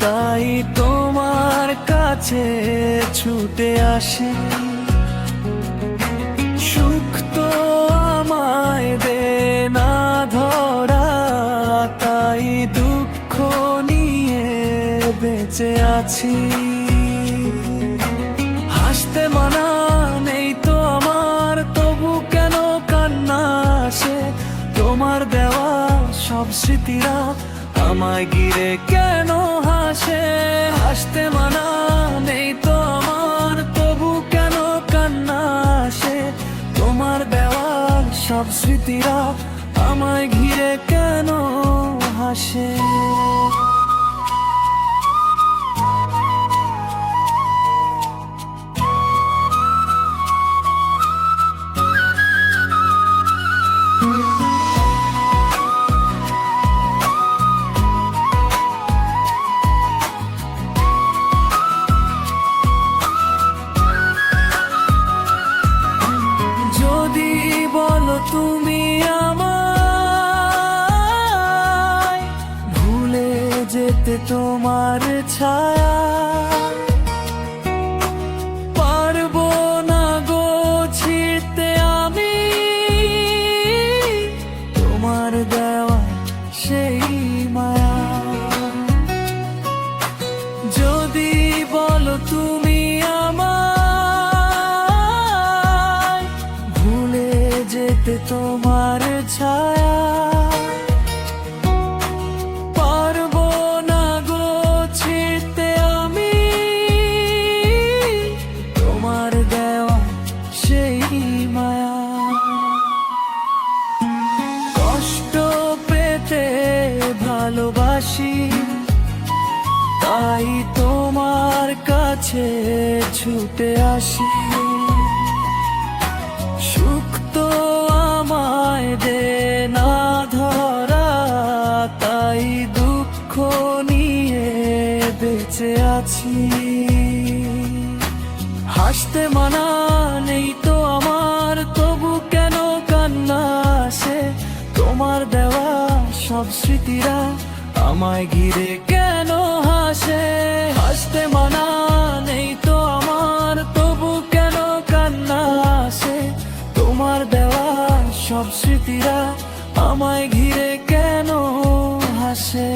তাই তোমার কাছে ছুটে আসি। সুখ তো আমায় দে না ধরা, তাই দুঃখ নিয়ে বেঁচে আছি। হাসতে মানা নেই তো আমার, তবু কেন কান্না আসে? তোমার দেওয়া সব স্মৃতিরা আমায় ঘিরে কেন হাসে? হাসতে মানা নেই তো আমার, তবু কেন কান্না আসে? তোমার দেওয়া সব স্মৃতিরা আমায় ঘিরে কেন হাসে? যদি বলো তুমি আমায় ভুলে যেতে তোমার ছায়া, পারবো না গো ছিঁড়তে আমি তোমার দেওয়া সেই মায়া। যদি বলো তুমি আমায় ভুলে যেতে তোমার ছায়া, পারবো না গো ছিঁড়তে আমি তোমার দেওয়া সেই মায়া। কষ্ট পেতে ভালোবাসি, তাই তোমার কাছে ছুটে আসি। সুখ তো আমায় দে না ধরা, তাই দুঃখ নিয়ে বেঁচে আছি। হাসতে মানা নেই তো আমার, তবু কেন কান্না আসে? তোমার দেওয়া সব স্মৃতিরা আমায় ঘিরে কেন হাসে? হাসতে মানা নেই তো আমার, তবু কেন কান্না আসে? তোমার দেওয়া সব স্মৃতিরা আমায় ঘিরে কেন হাসে?